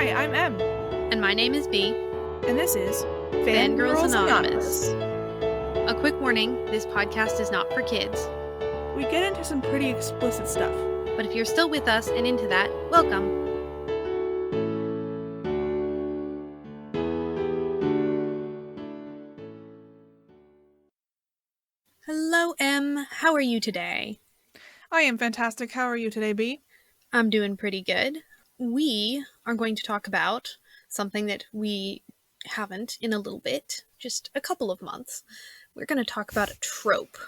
Hi, I'm M. And my name is Bea. And this is Fangirls Anonymous. A quick warning, this podcast is not for kids. We get into some pretty explicit stuff. But if you're still with us and into that, welcome. Hello, M. How are you today? I am fantastic. How are you today, Bea? I'm doing pretty good. We are going to talk about something that we haven't in a little bit, just a couple of months. We're going to talk about a trope.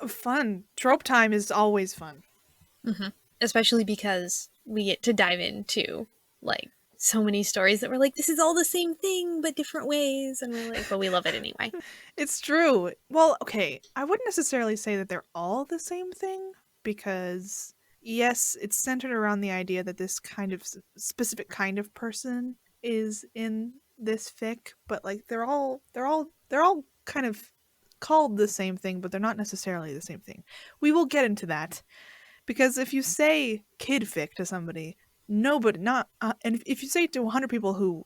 Fun. Trope time is always fun. Mm-hmm. Especially because we get to dive into, so many stories that we're like, this is all the same thing, but different ways. And we're like, well, we love it anyway. It's true. Well, okay. I wouldn't necessarily say that they're all the same thing because, yes, it's centered around the idea that this kind of specific kind of person is in this fic, but they're all kind of called the same thing, but they're not necessarily the same thing. We will get into that because if you say kid fic to somebody, and if you say it to 100 people who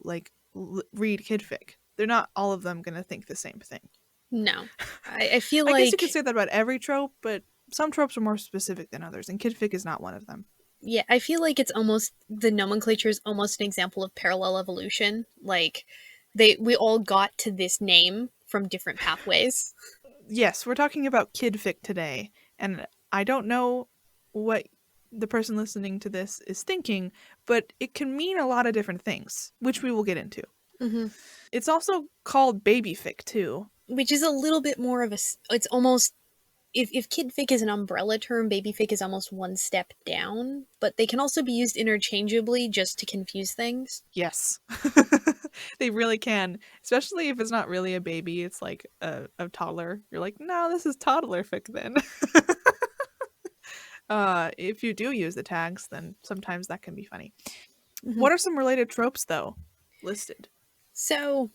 read kid fic, they're not all of them gonna think the same thing. No, I feel I guess you could say that about every trope, but some tropes are more specific than others, and kid fic is not one of them. Yeah, I feel like it's almost, the nomenclature is almost an example of parallel evolution. We all got to this name from different pathways. Yes, we're talking about kid fic today, and I don't know what the person listening to this is thinking, but it can mean a lot of different things, which we will get into. Mm-hmm. It's also called baby fic, too. Which is a little bit more of it's almost, if kid fic is an umbrella term, baby fic is almost one step down, but they can also be used interchangeably just to confuse things. Yes. They really can, especially if it's not really a baby, it's like a toddler. You're like, no, this is toddler fic then. If you do use the tags, then sometimes that can be funny. Mm-hmm. What are some related tropes, though, listed? So,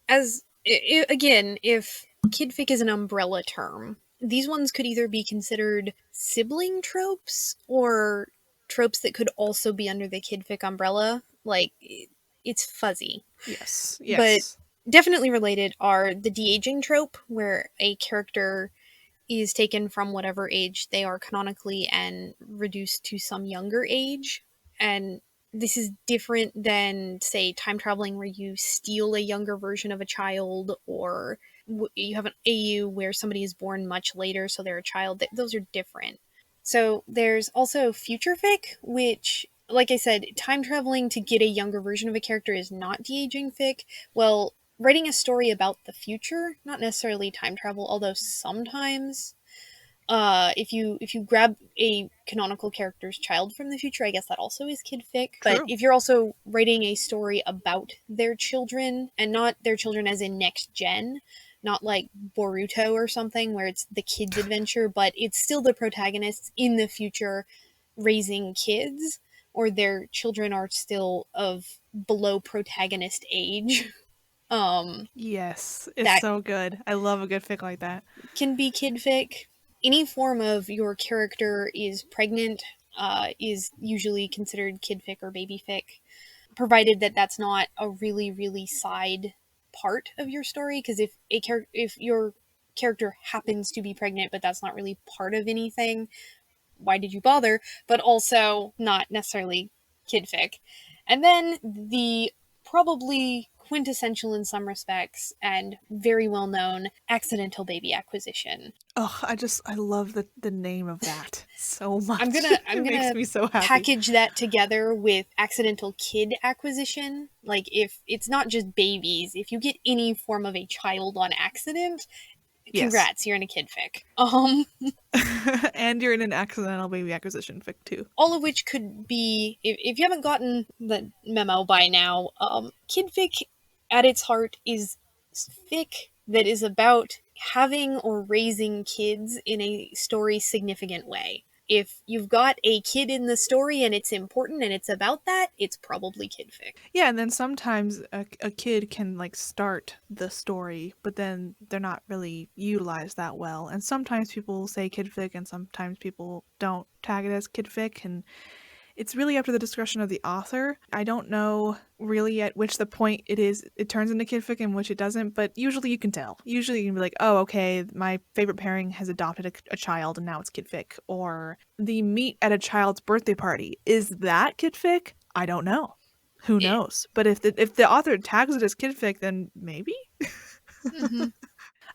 again, if kid fic is an umbrella term, these ones could either be considered sibling tropes or tropes that could also be under the kid fic umbrella. It's fuzzy. Yes. But definitely related are the de-aging trope, where a character is taken from whatever age they are canonically and reduced to some younger age. And this is different than, say, time traveling where you steal a younger version of a child, or you have an AU where somebody is born much later, so they're a child. Those are different. So there's also future fic, which, like I said, time traveling to get a younger version of a character is not de-aging fic. Well, writing a story about the future, not necessarily time travel, although sometimes if you grab a canonical character's child from the future, I guess that also is kid fic. True. But if you're also writing a story about their children, and not their children as in next gen, not like Boruto or something where it's the kids' adventure, but it's still the protagonists in the future raising kids, or their children are still of below protagonist age. Yes, it's so good. I love a good fic like that. Can be kid fic. Any form of your character is pregnant is usually considered kid fic or baby fic, provided that that's not a really, really side part of your story. Because if your character happens to be pregnant, but that's not really part of anything, why did you bother? But also not necessarily kid fic. And then the probably quintessential in some respects and very well known accidental baby acquisition. Oh, I love the name of that so much. I'm gonna makes me so happy. Package that together with accidental kid acquisition. Like, if it's not just babies, if you get any form of a child on accident, congrats, you're in a kid fic. And you're in an accidental baby acquisition fic too. All of which could be, if you haven't gotten the memo by now, kid fic at its heart is fic that is about having or raising kids in a story significant way. If you've got a kid in the story and it's important and it's about that, it's probably kid fic. Yeah, and then sometimes a kid can start the story, but then they're not really utilized that well. And sometimes people say kid fic and sometimes people don't tag it as kid fic, and it's really up to the discretion of the author. I don't know really at which the point it turns into kid fic and which it doesn't, but usually you can tell. Usually you can be like, oh, okay, my favorite pairing has adopted a child and now it's kid fic. Or the meet at a child's birthday party. Is that kid fic? I don't know. Who Yeah. knows? But if the author tags it as kid fic, then maybe? Mm-hmm.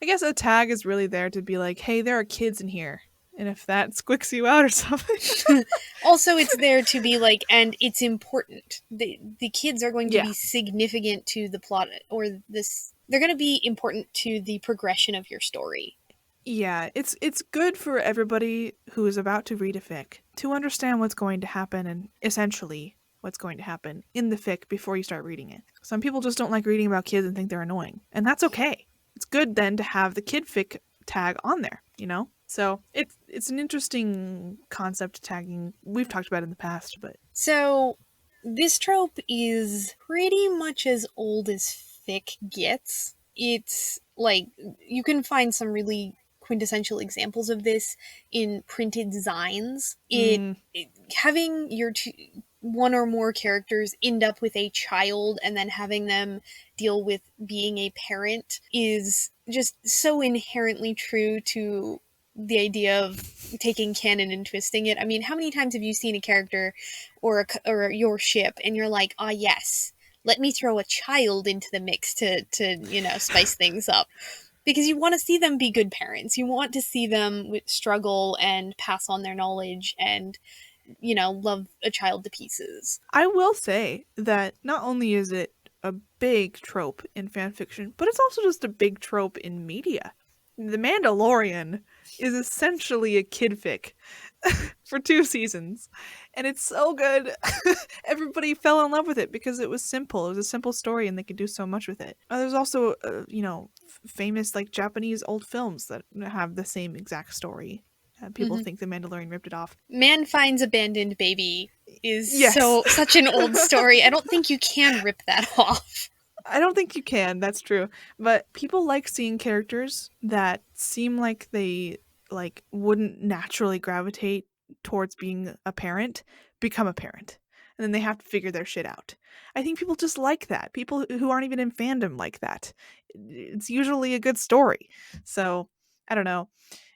I guess a tag is really there to be like, hey, there are kids in here. And if that squicks you out or something. Also, it's there to be like, and it's important. The kids are going to Yeah. be significant to the plot, or this. They're going to be important to the progression of your story. Yeah, it's good for everybody who is about to read a fic to understand what's going to happen and essentially what's going to happen in the fic before you start reading it. Some people just don't like reading about kids and think they're annoying, and that's okay. It's good then to have the kid fic tag on there, you know? So it's an interesting concept, tagging. We've talked about it in the past, but So, this trope is pretty much as old as fic gets. It's like, you can find some really quintessential examples of this in printed designs. Having your one or more characters end up with a child and then having them deal with being a parent is just so inherently true to the idea of taking canon and twisting it. I mean, how many times have you seen a character or your ship and you're like, ah, yes, let me throw a child into the mix to spice things up, because you want to see them be good parents. You want to see them struggle and pass on their knowledge and love a child to pieces. I will say that not only is it a big trope in fan fiction, but it's also just a big trope in media. The Mandalorian is essentially a kid fic for 2 seasons, and it's so good. Everybody fell in love with it because it was simple. It was a simple story, and they could do so much with it. There's also, famous like Japanese old films that have the same exact story. People think the Mandalorian ripped it off. Man finds abandoned baby is Yes. such an old story. I don't think you can rip that off. I don't think you can, that's true. But people like seeing characters that seem like they wouldn't naturally gravitate towards being a parent become a parent. And then they have to figure their shit out. I think people just like that. People who aren't even in fandom like that. It's usually a good story. So, I don't know.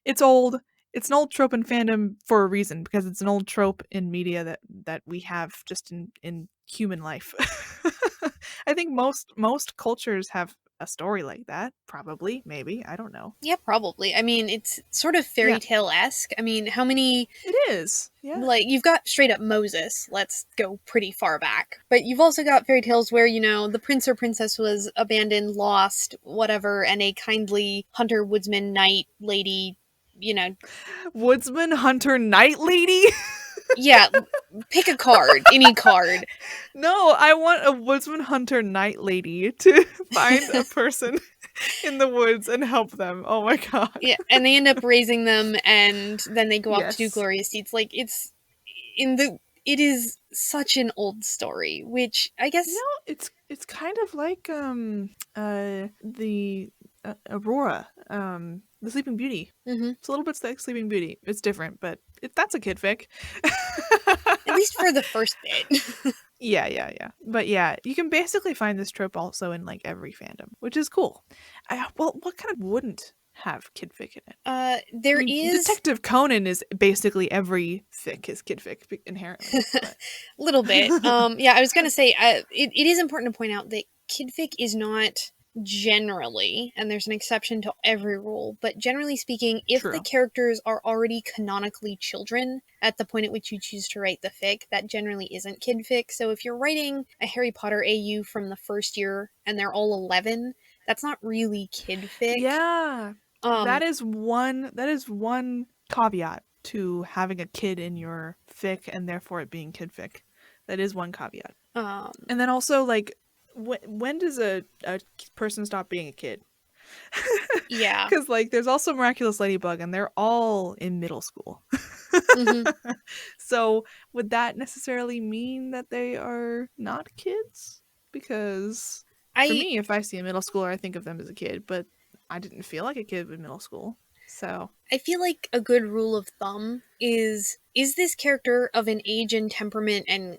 It's old. It's an old trope in fandom for a reason, because it's an old trope in media that we have just in human life. I think most cultures have a story like that. Probably, maybe, I don't know. Yeah, probably. I mean, it's sort of fairy tale-esque. I mean, how many... It is, yeah. Like, you've got straight up Moses. Let's go pretty far back. But you've also got fairy tales where, the prince or princess was abandoned, lost, whatever, and a kindly hunter, woodsman, knight, lady, Woodsman, hunter, knight lady? Yeah, pick a card, any card. No, I want a woodsman, hunter, knight lady to find a person in the woods and help them. Oh my god. Yeah, and they end up raising them, and then they go off to do glorious deeds. Like, it is such an old story, which I guess... it's kind of like the Aurora, the Sleeping Beauty. Mm-hmm. It's a little bit like Sleeping Beauty. It's different, but that's a kid fic. At least for the first bit. Yeah. But yeah, you can basically find this trope also in like every fandom, which is cool. Well, what kind of wouldn't have kid fic in it? There is... Detective Conan is basically every fic is kid fic inherently. A little bit. Yeah, I was going to say, it is important to point out that kid fic is not generally, and there's an exception to every rule, but generally speaking, if the characters are already canonically children at the point at which you choose to write the fic, that generally isn't kid fic. So if you're writing a Harry Potter AU from the first year and they're all 11, that's not really kid fic. Yeah. That is one caveat to having a kid in your fic and therefore it being kid fic. That is one caveat. And then also, like, when does a person stop being a kid? Yeah. Because, like, there's also Miraculous Ladybug, and they're all in middle school. Mm-hmm. So, would that necessarily mean that they are not kids? Because, for me, if I see a middle schooler, I think of them as a kid, but I didn't feel like a kid in middle school. So, I feel like a good rule of thumb is this character of an age and temperament and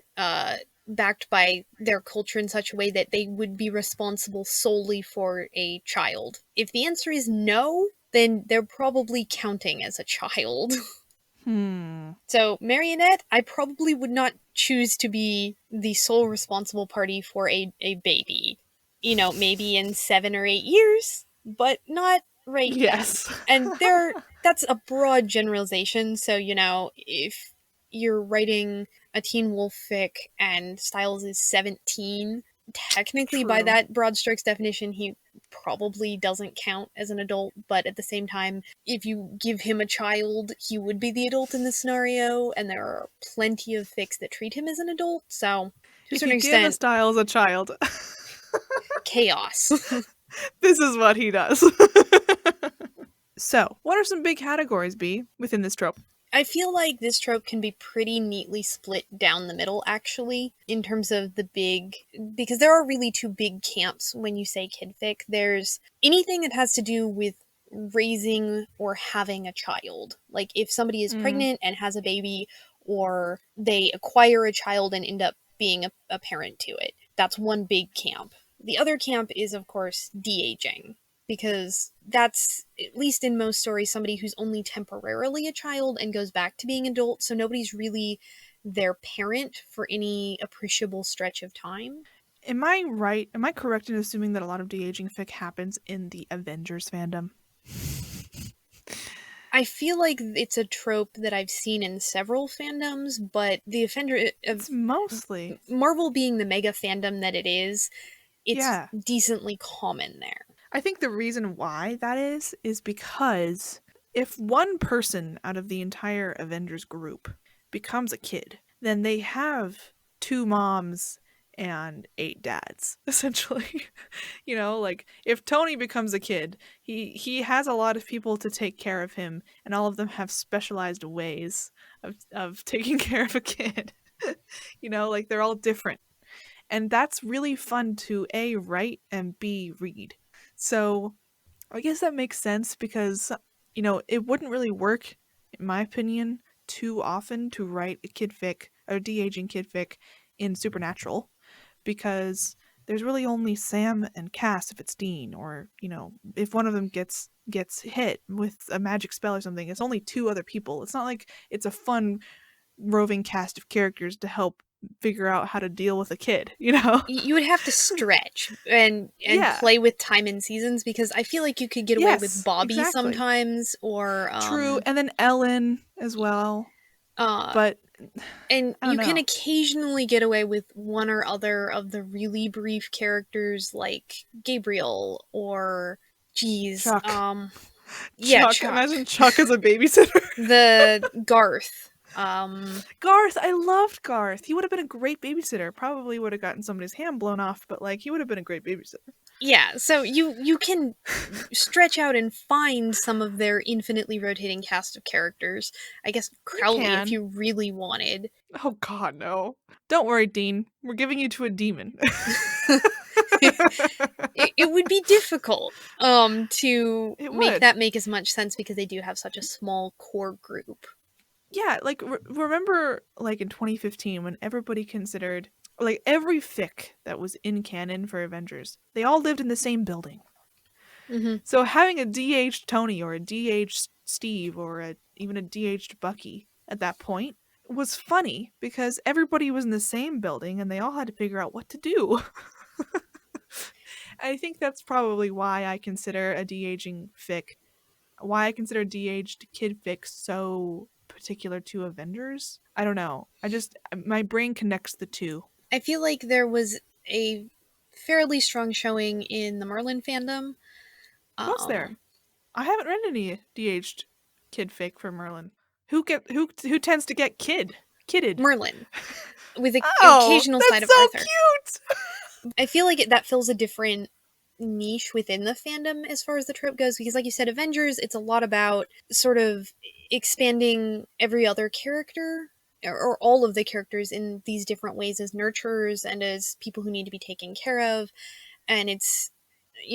backed by their culture in such a way that they would be responsible solely for a child? If the answer is no, then they're probably counting as a child. hmm. So, Marionette, I probably would not choose to be the sole responsible party for a baby. You know, maybe in 7 or 8 years, but not right then. Yes. And that's a broad generalization, so, if you're writing a Teen Wolf fic and Styles is 17, technically by True. that broad strokes definition, he probably doesn't count as an adult, but at the same time, if you give him a child, he would be the adult in this scenario, and there are plenty of fics that treat him as an adult, so to a If you certain give a extent, Styles a child, chaos. this is what he does. So, what are some big categories, B, within this trope? I feel like this trope can be pretty neatly split down the middle, actually, in terms of the big. Because there are really two big camps when you say kid fic. There's anything that has to do with raising or having a child. Like if somebody is Mm. pregnant and has a baby, or they acquire a child and end up being a parent to it. That's one big camp. The other camp is, of course, de-aging, because that's, at least in most stories, somebody who's only temporarily a child and goes back to being adult, so nobody's really their parent for any appreciable stretch of time. Am I right? Am I correct in assuming that a lot of de-aging fic happens in the Avengers fandom? I feel like it's a trope that I've seen in several fandoms, but the offender of It's mostly. Marvel being the mega fandom that it is, it's Yeah. decently common there. I think the reason why that is because if one person out of the entire Avengers group becomes a kid, then they have 2 moms and 8 dads, essentially. Like if Tony becomes a kid, he has a lot of people to take care of him, and all of them have specialized ways of taking care of a kid. Like they're all different. And that's really fun to A, write, and B, read. So I guess that makes sense because, it wouldn't really work, in my opinion, too often to write a kid fic, or de-aging kid fic in Supernatural, because there's really only Sam and Cass if it's Dean, or, if one of them gets hit with a magic spell or something, it's only 2 other people. It's not like it's a fun roving cast of characters to help figure out how to deal with a kid. You would have to stretch and Yeah. play with time and seasons, because I feel like you could get away with Yes, Bobby exactly. sometimes, or True, and then Ellen as well. uh But and I don't you can know. occasionally get away with one or other of the really brief characters like Gabriel or, geez, Chuck. yeah, Chuck. Chuck, Imagine Chuck as a babysitter. the Garth, Garth. I loved Garth. He would have been a great babysitter. Probably would have gotten somebody's hand blown off, but he would have been a great babysitter. yeah, so you can stretch out and find some of their infinitely rotating cast of characters. I guess You Crowley, if can. you really wanted. Oh God, no. Don't worry, Dean. We're giving you to a demon. It would be difficult to It make would. that make as much sense, because they do have such a small core group. Yeah, remember in 2015 when everybody considered every fic that was in canon for Avengers, they all lived in the same building. Mm-hmm. So having a de-aged Tony or a de-aged Steve or even a de-aged Bucky at that point was funny because everybody was in the same building and they all had to figure out what to do. I think that's probably why I consider a de-aging fic, why I consider de-aged kid fic so particular to Avengers. I don't know. My brain connects the two. I feel like there was a fairly strong showing in the Merlin fandom. Was there? Um, I haven't read any de-aged kid fic for Merlin. Who tends to get kidded? Merlin, with an Oh, occasional side that's of so Arthur. cute. I feel like that fills a different niche within the fandom as far as the trope goes, because like you said, Avengers, it's a lot about sort of expanding every other character, or all of the characters, in these different ways as nurturers and as people who need to be taken care of, and it's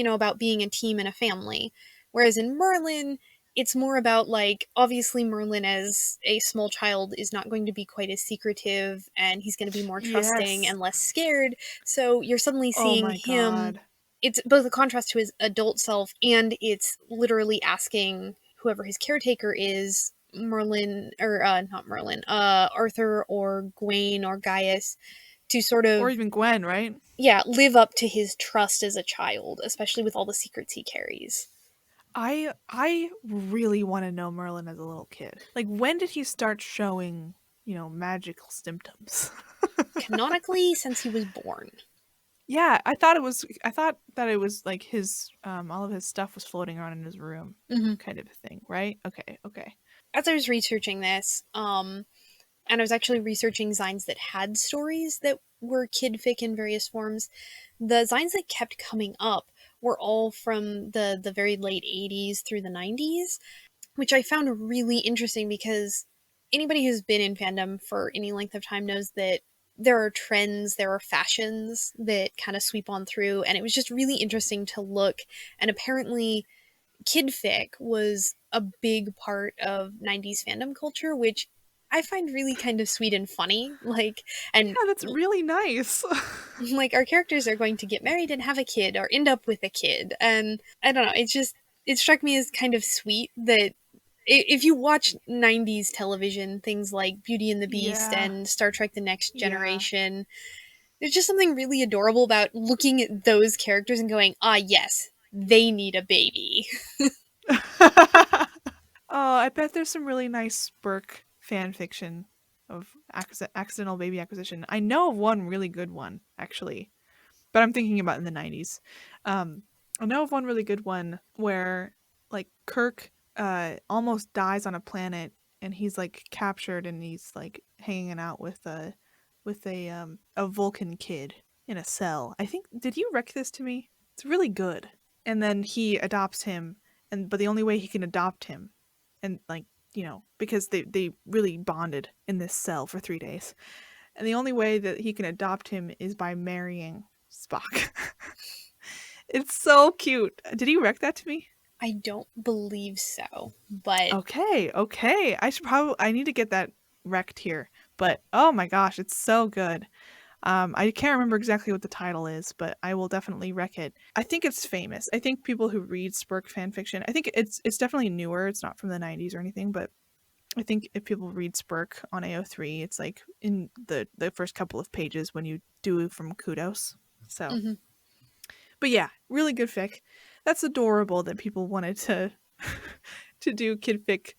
about being a team and a family. Whereas in Merlin, it's more about, like, obviously Merlin as a small child is not going to be quite as secretive, and he's going to be more trusting Yes. and less scared. So you're suddenly Oh seeing my him. god. It's both a contrast to his adult self, and it's literally asking whoever his caretaker is, Merlin, or not Merlin, Arthur or Gawain or Gaius, to sort Or of, even Gwen, right? yeah, live up to his trust as a child, especially with all the secrets he carries. I really want to know Merlin as a little kid. Like, when did he start showing, magical symptoms? Canonically, since he was born. Yeah, I thought that it was like his all of his stuff was floating around in his room, Mm-hmm. kind of a thing, right? Okay, okay. As I was researching this, and I was actually researching Zines that had stories that were kid fic in various forms, the Zines that kept coming up were all from the very late 80s through the 90s, which I found really interesting because anybody who's been in fandom for any length of time knows that there are trends, there are fashions that kind of sweep on through, and it was just really interesting to look. And apparently, kid fic was a big part of 90s fandom culture, which I find really kind of sweet and funny. Like, and Yeah, that's really nice. like, our characters are going to get married and have a kid or end up with a kid. And I don't know, it struck me as kind of sweet that if you watch 90s television, things like Beauty and the Beast Yeah, and Star Trek The Next yeah. Generation, there's just something really adorable about looking at those characters and going, ah, yes, they need a baby. Oh, I bet there's some really nice Burke fan fiction of accidental baby acquisition. I know of one really good one, actually, but I'm thinking about in the 90s. Um, I know of one really good one where, like, Kirk almost dies on a planet, and he's like captured, and he's like hanging out with a Vulcan kid in a cell. I think, did you rec this to me? It's really good. And then he adopts him, and but the only way he can adopt him, and like, because they really bonded in this cell for 3 days, and the only way that he can adopt him is by marrying Spock. It's so cute. Did he wreck that to me? I don't believe so, but Okay, okay. I need to get that wrecked here. But oh my gosh, it's so good. I can't remember exactly what the title is, but I will definitely wreck it. I think it's famous. I think people who read Spurk fan fiction, I think it's definitely newer. It's not from the 90s or anything, but I think if people read Spurk on AO3, it's like in the first couple of pages when you do from Kudos. So, mhm. but yeah, really good fic. That's adorable that people wanted to to do kid fic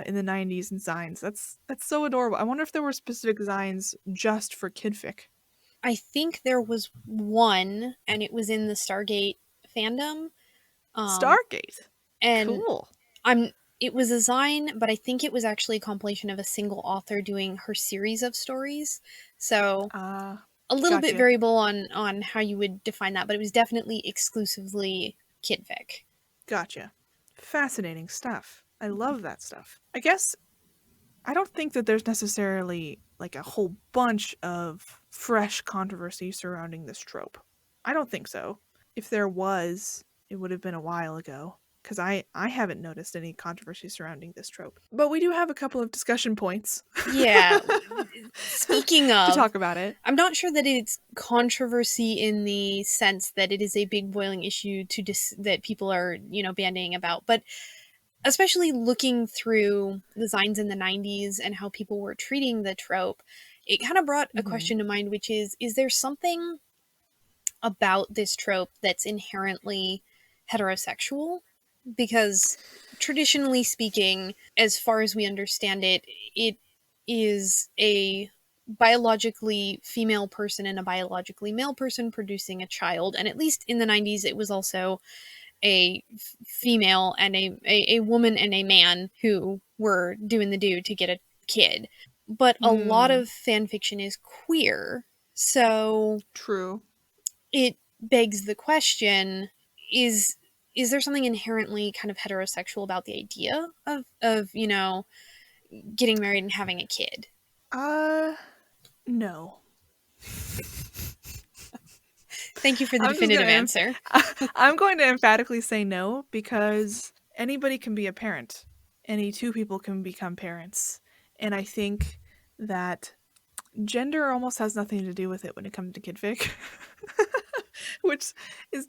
in the 90s and Zines. That's so adorable. I wonder if there were specific Zines just for kid fic. I think there was one, and it was in the Stargate fandom. Um, Stargate. and Cool. I'm it was a Zine, but I think it was actually a compilation of a single author doing her series of stories. So a little bit Gotcha. variable on how you would define that, but it was definitely exclusively kid fic. Gotcha. Fascinating stuff. I love that stuff. I guess I don't think that there's necessarily like a whole bunch of fresh controversy surrounding this trope. I don't think so. If there was, it would have been a while ago, because I haven't noticed any controversy surrounding this trope. But we do have a couple of discussion points Yeah. Speaking to of, talk about it. I'm not sure that it's controversy in the sense that it is a big boiling issue that people are, bandying about, but especially looking through the Zines in the 90s and how people were treating the trope, it kind of brought a Mm-hmm. question to mind, which is there something about this trope that's inherently heterosexual? Because traditionally speaking, as far as we understand it, it is a biologically female person and a biologically male person producing a child. And at least in the 90s, it was also a female and a woman and a man who were doing the do to get a kid. But a lot Mm, of fan fiction is queer. So true. it begs the question, is is there something inherently kind of heterosexual about the idea of getting married and having a kid? Uh, no. Thank you for the I'm just definitive gonna. answer. I'm going to emphatically say no, because anybody can be a parent. Any two people can become parents. And I think that gender almost has nothing to do with it when it comes to kid fic. Which is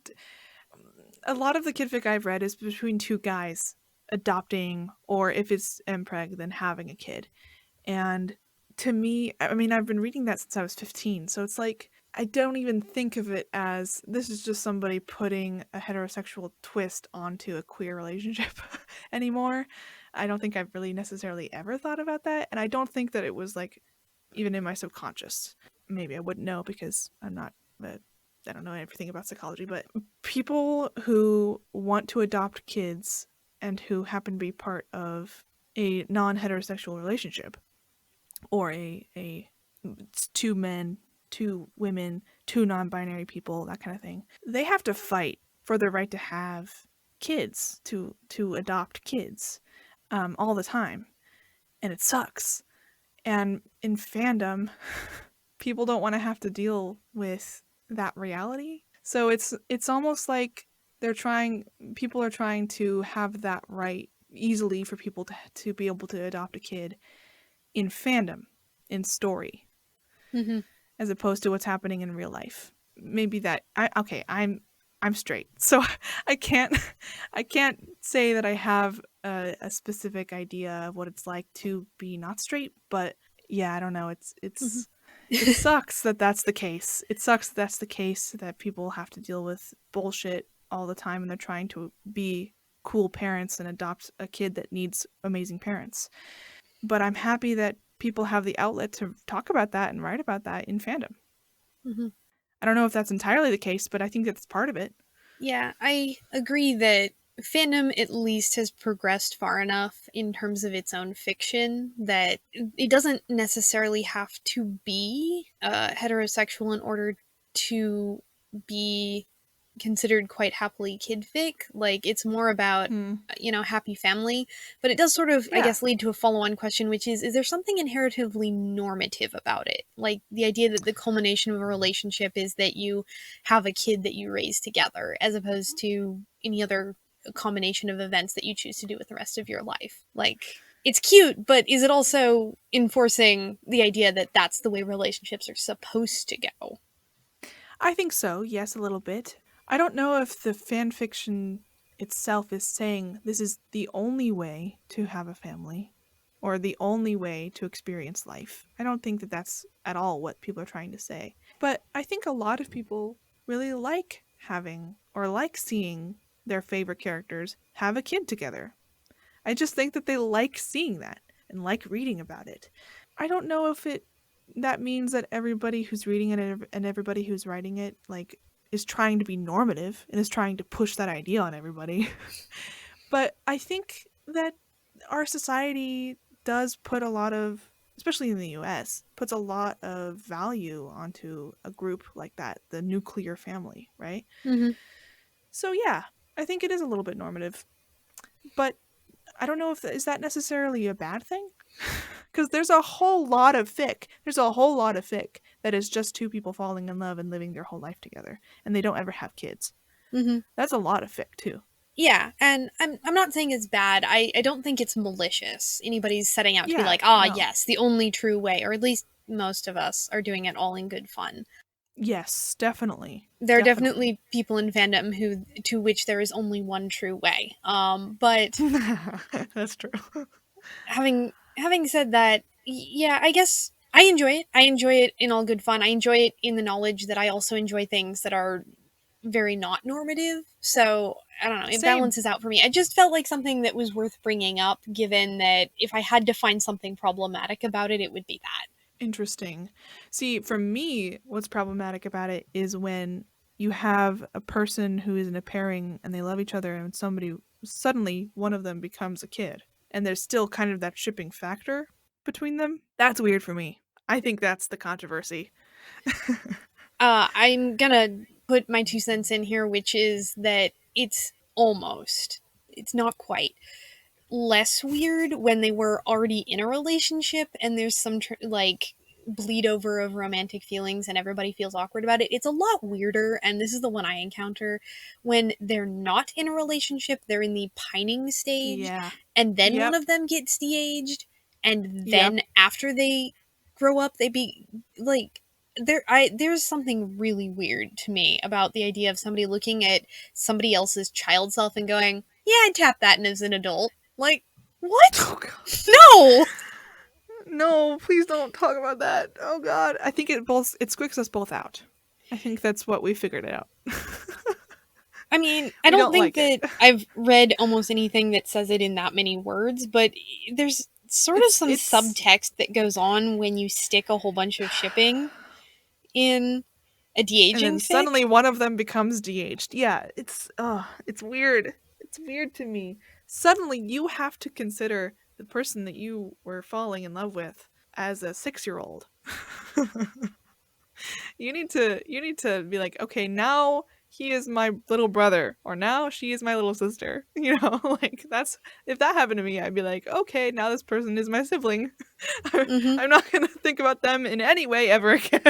a lot of the kid fic I've read is between two guys adopting, or if it's mpreg, then having a kid. And to me, I mean, I've been reading that since I was 15, so it's like I don't even think of it as this is just somebody putting a heterosexual twist onto a queer relationship anymore. I don't think I've really necessarily ever thought about that, and I don't think that it was like even in my subconscious. Maybe I wouldn't know because I'm not I don't know everything about psychology, but people who want to adopt kids and who happen to be part of a non-heterosexual relationship, or a two men, two women, two non-binary people, that kind of thing, they have to fight for the right to have kids, to adopt kids, all the time, and it sucks. And in fandom, people don't want to have to deal with that reality. So it's almost like they're trying people are trying to have that right easily for people to be able to adopt a kid in fandom, in story, Mm-hmm. as opposed to what's happening in real life. Maybe that I'm straight, so I can't I can't say that I have a specific idea of what it's like to be not straight. But yeah, I don't know. Mm-hmm. It sucks that that's the case. It sucks that that's the case, that people have to deal with bullshit all the time and they're trying to be cool parents and adopt a kid that needs amazing parents. But I'm happy that people have the outlet to talk about that and write about that in fandom. Mm-hmm. I don't know if that's entirely the case, but I think that's part of it. Yeah, I agree that fandom at least has progressed far enough in terms of its own fiction that it doesn't necessarily have to be heterosexual in order to be considered quite happily kid fic. Like, it's more about, Hmm. happy family. But it does sort of, I Yeah. guess, lead to a follow-on question, which is there something inherently normative about it? Like, the idea that the culmination of a relationship is that you have a kid that you raise together, as opposed to any other combination of events that you choose to do with the rest of your life. Like, it's cute, but is it also enforcing the idea that that's the way relationships are supposed to go? I think so, yes, a little bit. I don't know if the fan fiction itself is saying this is the only way to have a family or the only way to experience life. I don't think that that's at all what people are trying to say. But I think a lot of people really like having or like seeing their favorite characters have a kid together. I just think that they like seeing that and like reading about it. I don't know if it that means that everybody who's reading it and everybody who's writing it like is trying to be normative and is trying to push that idea on everybody. But I think that our society does put a lot of, especially in the US, puts a lot of value onto a group like that, the nuclear family, right? Mm-hmm. So yeah, I think it is a little bit normative. But I don't know if is that necessarily a bad thing? Because there's a whole lot of fic. There's a whole lot of fic that is just two people falling in love and living their whole life together, and they don't ever have kids. Mm-hmm. That's a lot of fic too. Yeah, and I'm not saying it's bad. I don't think it's malicious. Anybody's setting out to be Yeah, like, ah, no. yes, the only true way, or at least most of us are doing it all in good fun. Yes, definitely. There are Definitely. definitely people in fandom who to which there is only one true way. But That's true. having said that, yeah, I guess I enjoy it. I enjoy it in all good fun. I enjoy it in the knowledge that I also enjoy things that are very not normative. So I don't know, it Same. balances out for me. I just felt like something that was worth bringing up, given that if I had to find something problematic about it, it would be that. Interesting. See, for me, what's problematic about it is when you have a person who is in a pairing and they love each other and somebody suddenly one of them becomes a kid and there's still kind of that shipping factor between them. That's weird for me. I think that's the controversy. I'm gonna put my 2 cents in here, which is that it's not quite less weird when they were already in a relationship and there's some like bleed over of romantic feelings and everybody feels awkward about it. It's a lot weirder, and this is the one I encounter, when they're not in a relationship, they're in the pining stage, Yeah. and then one Yep. of them gets de-aged, and Yep. then after they grow up, they be like, there's something really weird to me about the idea of somebody looking at somebody else's child self and going, yeah, I'd tap that in as an adult. Like, what? Oh god. No! No, please don't talk about that. Oh god. I think it squicks us both out. I think that's what we figured out. I mean, I We don't don't think like it. that I've read almost anything that says it in that many words, but there's sort of some It's subtext that goes on when you stick a whole bunch of shipping in a and then de-aging suddenly fic. one of them becomes de-aged. Yeah, it's weird. It's weird to me. Suddenly you have to consider the person that you were falling in love with as a 6-year-old. You need to be like, okay, now he is my little brother, or now she is my little sister. Like that's if that happened to me, I'd be like, okay, now this person is my sibling. Mm-hmm. I'm not gonna think about them in any way ever again.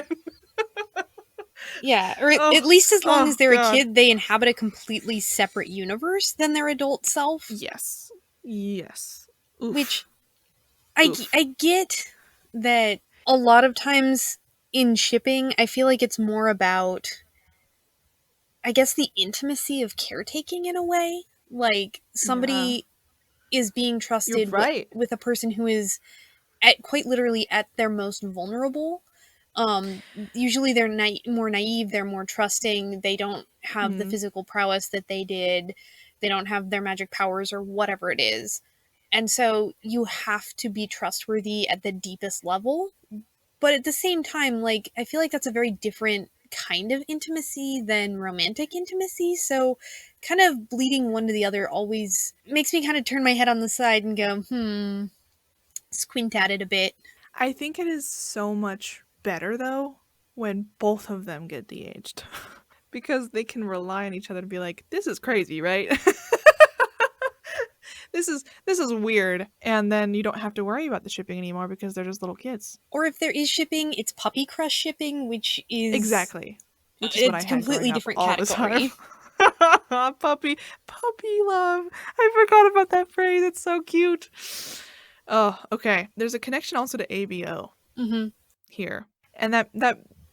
Yeah, or Oh, at least as long as oh they're a god. kid, they inhabit a completely separate universe than their adult self. Yes. Yes. Which Oof. I Oof. get that a lot of times in shipping, I feel like it's more about, I guess, the intimacy of caretaking in a way. Like, Yeah. somebody is being You're trusted right. with a person who is at quite literally at their most vulnerable. Usually they're more naive, they're more trusting, they don't have the Mm. physical prowess that they did, they don't have their magic powers or whatever it is. And so you have to be trustworthy at the deepest level. But at the same time, like, I feel like that's a very different kind of intimacy than romantic intimacy. So kind of bleeding one to the other always makes me kind of turn my head on the side and go, squint at it a bit. I think it is so much better though when both of them get de-aged. Because they can rely on each other to be like, this is crazy, right? This is weird, and then you don't have to worry about the shipping anymore because they're just little kids. Or if there is shipping, it's puppy crush shipping, which is Exactly. Which is a what I had growing completely up different all the time. category. Puppy love. I forgot about that phrase. It's so cute. Oh, okay. There's a connection also to ABO Mm-hmm. here. And that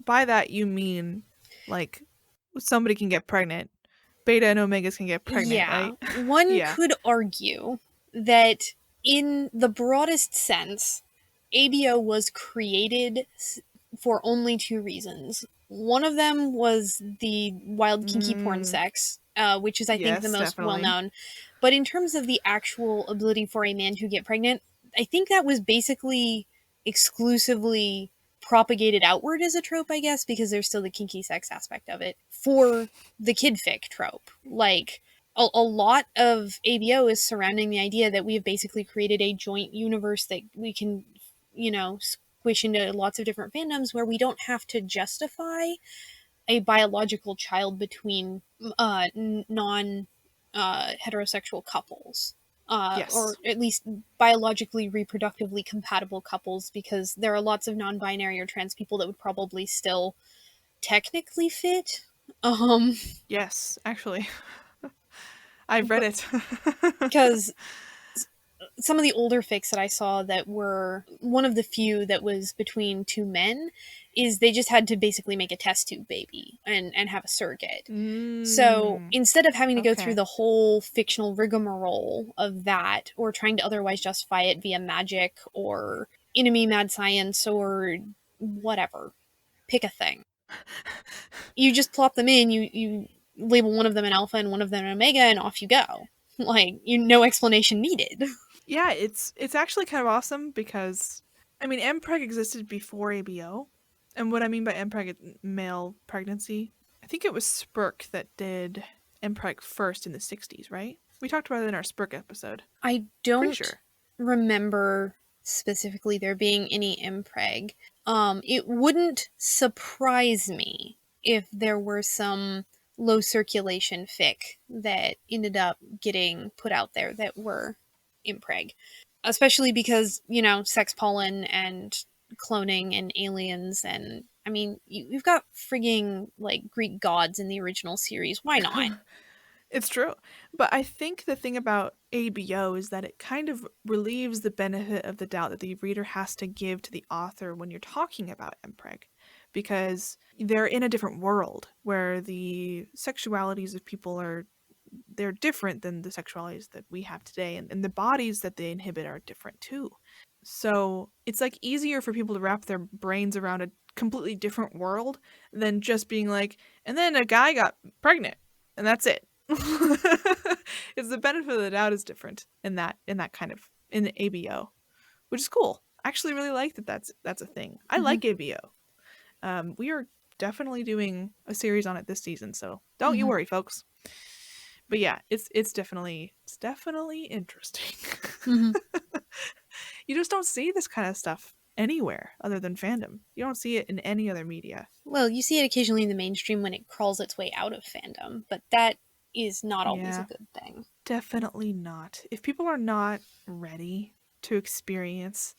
by that you mean like somebody can get pregnant. Beta and omegas can get pregnant, Yeah, right? one Yeah. could argue that in the broadest sense, ABO was created for only two reasons. One of them was the wild kinky porn Mm, sex, which is, I think, the yes, most well definitely. known. But in terms of the actual ability for a man to get pregnant, I think that was basically exclusively propagated outward as a trope, I guess, because there's still the kinky sex aspect of it for the kid fic trope. Like, a lot of ABO is surrounding the idea that we have basically created a joint universe that we can, squish into lots of different fandoms where we don't have to justify a biological child between non heterosexual couples. Or Yes. at least biologically reproductively compatible couples, because there are lots of non-binary or trans people that would probably still technically fit. Um, Yes, actually. I've read but it. because some of the older fics that I saw that were one of the few that was between two men is they just had to basically make a test tube baby and have a surrogate. So Mm, instead of having to go through okay. the whole fictional rigmarole of that, or trying to otherwise justify it via magic or enemy mad science or whatever, pick a thing. You just plop them in, you label one of them an alpha and one of them an omega, and off you go. Like, no explanation needed. Yeah, it's actually kind of awesome because I mean MPreg existed before ABO. And what I mean by MPreg is male pregnancy. I think it was Spurk that did MPreg first in the 60s, right? We talked about it in our Spurk episode. I Pretty don't sure. remember specifically there being any impreg. It wouldn't surprise me if there were some low circulation fic that ended up getting put out there that were impreg. Especially because, sex pollen and cloning and aliens, and I mean, you've got frigging like Greek gods in the original series. Why not? It's true. But I think the thing about ABO is that it kind of relieves the benefit of the doubt that the reader has to give to the author when you're talking about MPreg, because they're in a different world where the sexualities of people they're different than the sexualities that we have today, and the bodies that they inhibit are different too. So it's like easier for people to wrap their brains around a completely different world than just being like, and then a guy got pregnant and that's it. It's the benefit of the doubt is different in that kind of in the ABO, which is cool. I actually really like that's a thing. I Hmm. like ABO. We are definitely doing a series on it this season, so don't you Hmm. worry, folks. But yeah, it's definitely interesting. Hmm. You just don't see this kind of stuff anywhere other than fandom. You don't see it in any other media. Well, you see it occasionally in the mainstream when it crawls its way out of fandom, but that is not always a Yeah, good thing. definitely not. If people are not ready to experience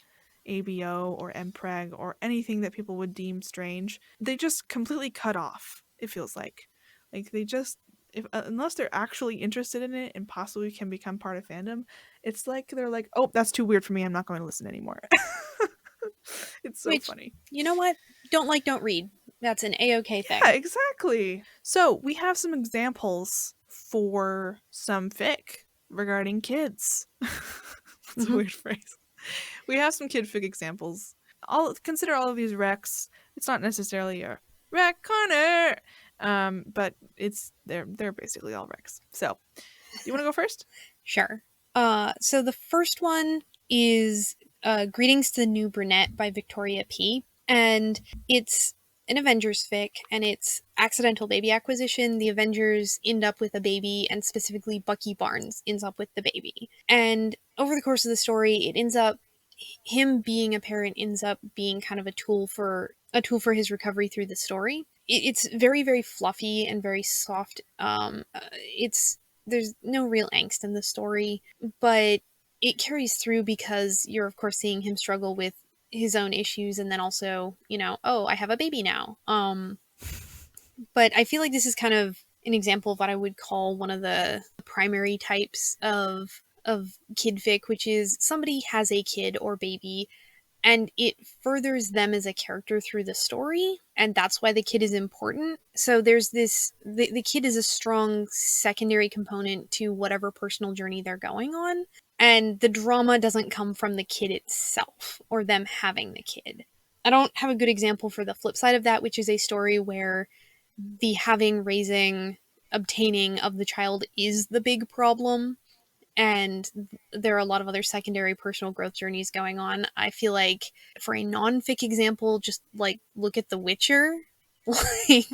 ABO or MPreg or anything that people would deem strange, they just completely cut off. It feels like they just if unless they're actually interested in it and possibly can become part of fandom, it's like they're like, "Oh, that's too weird for me. I'm not going to listen anymore." It's so Which, funny. you know what? Don't like, don't read. That's an A-OK Yeah, thing. exactly. So we have some examples for some fic regarding kids. It's a Hmm. weird phrase. We have some kid fic examples. I'll consider all of these recs. It's not necessarily a rec corner, but they're basically all recs. So, you want to go first? Sure. So the first one is Greetings to the New Brunette by Victoria P. And it's an Avengers fic, and it's accidental baby acquisition. The Avengers end up with a baby, and specifically Bucky Barnes ends up with the baby. And over the course of the story, it ends up him being a parent ends up being kind of a tool for his recovery through the story. It's very very fluffy and very soft. It's there's no real angst in the story, but it carries through because you're of course seeing him struggle with his own issues, and then also, oh, I have a baby now. But I feel like this is kind of an example of what I would call one of the primary types of kid fic, which is somebody has a kid or baby and it furthers them as a character through the story, and that's why the kid is important. So there's the kid is a strong secondary component to whatever personal journey they're going on, and the drama doesn't come from the kid itself or them having the kid. I don't have a good example for the flip side of that, which is a story where the having, raising, obtaining of the child is the big problem, and there are a lot of other secondary personal growth journeys going on. I feel like for a non-fic example, just like look at The Witcher. Like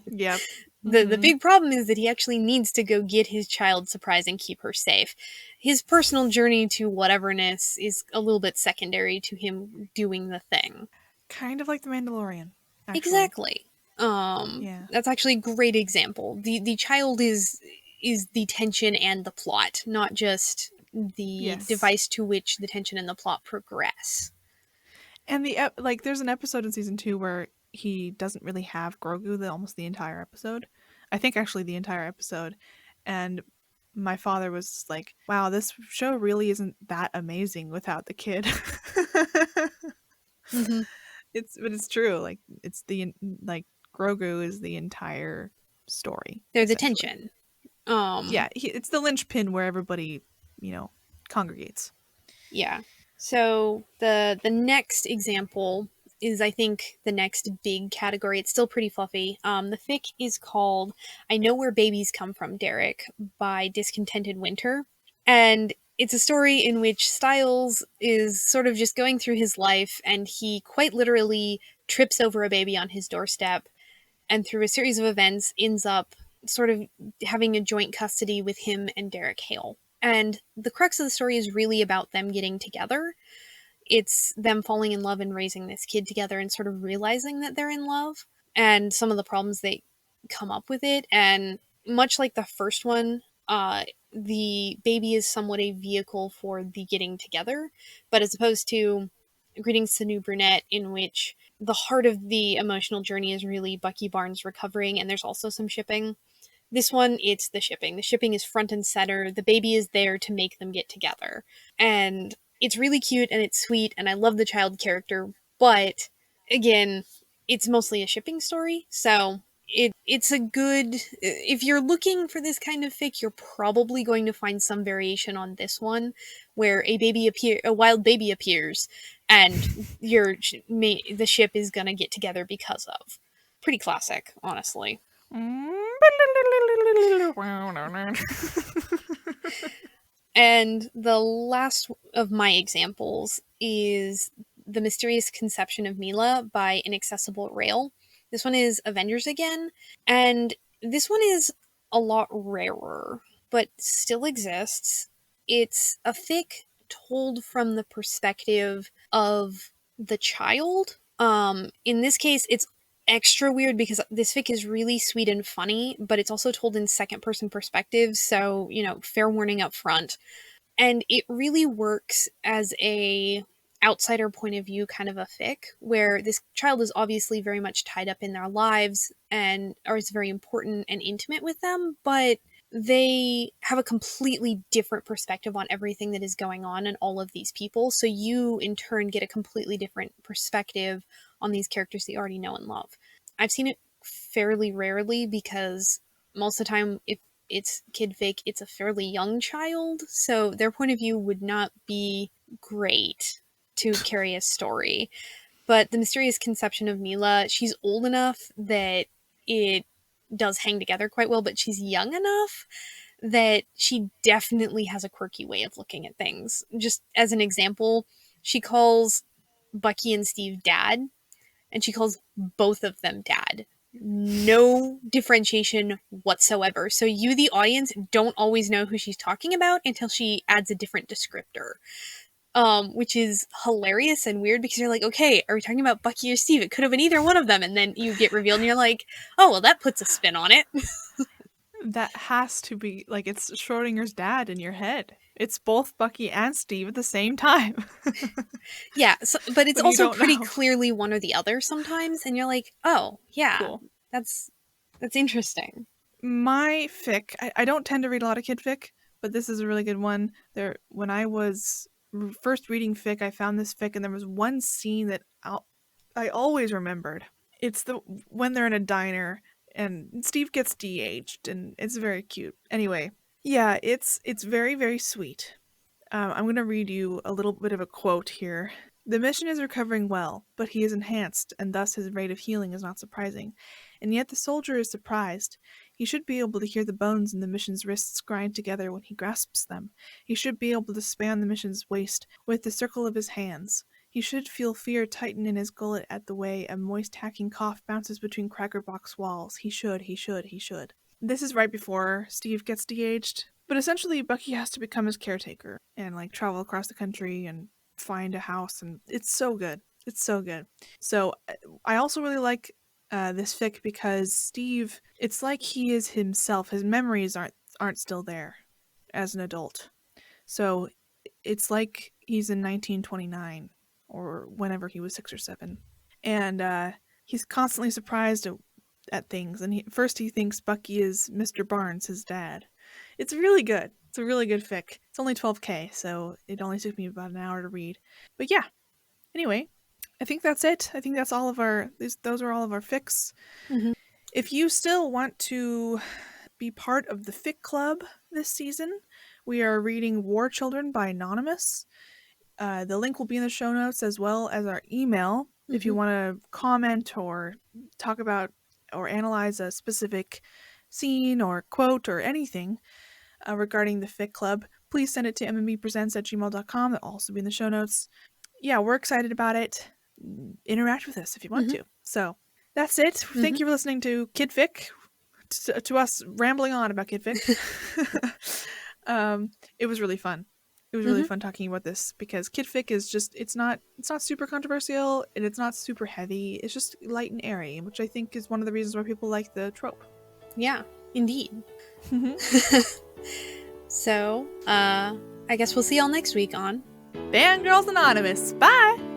Yep. the big problem is that he actually needs to go get his child surprise and keep her safe. His personal journey to whateverness is a little bit secondary to him doing the thing. Kind of like The Mandalorian, actually. Exactly. Yeah. That's actually a great example. The child is the tension and the plot, not just the Yes. device to which the tension and the plot progress. And there's an episode in season 2 where he doesn't really have Grogu almost the entire episode. I think actually the entire episode. And my father was like, "Wow, this show really isn't that amazing without the kid." Hmm. But it's true. Like like Grogu is the entire story They're the essentially. tension. Yeah, it's the linchpin where everybody, you know, congregates. Yeah. So the next example is, I think, the next big category. It's still pretty fluffy. The fic is called "I Know Where Babies Come From, Derek" by Discontented Winter, and it's a story in which Styles is sort of just going through his life, and he quite literally trips over a baby on his doorstep, and through a series of events ends up sort of having a joint custody with him and Derek Hale. And the crux of the story is really about them getting together. It's them falling in love and raising this kid together and sort of realizing that they're in love and some of the problems they come up with it. And much like the first one, the baby is somewhat a vehicle for the getting together, but as opposed to Greetings to New Brunette, in which the heart of the emotional journey is really Bucky Barnes recovering, and there's also some shipping. This one, it's the shipping. The shipping is front and center. The baby is there to make them get together. And it's really cute and it's sweet, and I love the child character, but again, it's mostly a shipping story, so it's a good, if you're looking for this kind of fic, you're probably going to find some variation on this one, where a wild baby appears, and the ship is gonna get together because of. Pretty classic, honestly. And the last of my examples is The Mysterious Conception of Mila by InaccessibleRail. This one is Avengers again, and this one is a lot rarer, but still exists. It's a fic told from the perspective of the child. In this case, it's extra weird because this fic is really sweet and funny, but it's also told in second person perspective, so, fair warning up front. And it really works as a outsider point of view kind of a fic, where this child is obviously very much tied up in their lives and or is very important and intimate with them, but they have a completely different perspective on everything that is going on in all of these people. So you, in turn, get a completely different perspective on these characters that you already know and love. I've seen it fairly rarely because most of the time, if it's Kid Fic, it's a fairly young child, so their point of view would not be great to carry a story. But The Mysterious Conception of Mila, she's old enough that it does hang together quite well, but she's young enough that she definitely has a quirky way of looking at things. Just as an example, she calls Bucky and Steve dad, and she calls both of them dad. No differentiation whatsoever. So you, the audience, don't always know who she's talking about until she adds a different descriptor. Which is hilarious and weird because you're like, okay, are we talking about Bucky or Steve? It could have been either one of them. And then you get revealed and you're like, oh, well, that puts a spin on it. That has to be, like, it's Schrodinger's dad in your head. It's both Bucky and Steve at the same time. Yeah, but it's also pretty know. clearly one or the other sometimes. And you're like, oh, yeah, Cool. that's interesting. My fic, I don't tend to read a lot of kid fic, but this is a really good one. When I was first reading fic, I found this fic, and there was one scene that I always remembered. It's when they're in a diner and Steve gets de-aged, and it's very cute. Anyway, yeah, it's very, very sweet. I'm going to read you a little bit of a quote here. The mission is recovering well, but he is enhanced, and thus his rate of healing is not surprising. And yet the soldier is surprised. He should be able to hear the bones in the mission's wrists grind together when he grasps them. He should be able to span the mission's waist with the circle of his hands. He should feel fear tighten in his gullet at the way a moist hacking cough bounces between cracker box walls. He should. This is right before Steve gets de-aged. But essentially, Bucky has to become his caretaker and, like, travel across the country and find a house, and it's so good. So I also really like this fic because Steve, it's like he is himself. His memories aren't still there as an adult. So it's like he's in 1929 or whenever he was 6 or 7. And he's constantly surprised at things. And first he thinks Bucky is Mr. Barnes, his dad. It's really good. It's a really good fic. It's only 12K, so it only took me about an hour to read. But yeah. Anyway, I think that's it. I think that's all of those are all of our fics. Mm-hmm. If you still want to be part of the fic club this season, we are reading War Children by Nonymous. The link will be in the show notes, as well as our email. Mm-hmm. If you want to comment or talk about or analyze a specific scene or quote or anything regarding the fic club, please send it to mandbepresents@gmail.com. That'll also be in the show notes. Yeah, we're excited about it. Interact with us if you want to. So that's it. Thank you for listening to Kid Fic, to us rambling on about Kid Fic. It was really fun. It was really fun talking about this because Kid Fic is just, it's not super controversial and it's not super heavy. It's just light and airy, which I think is one of the reasons why people like the trope. Yeah, indeed. So, I guess we'll see y'all next week on Fangirls Anonymous. Bye!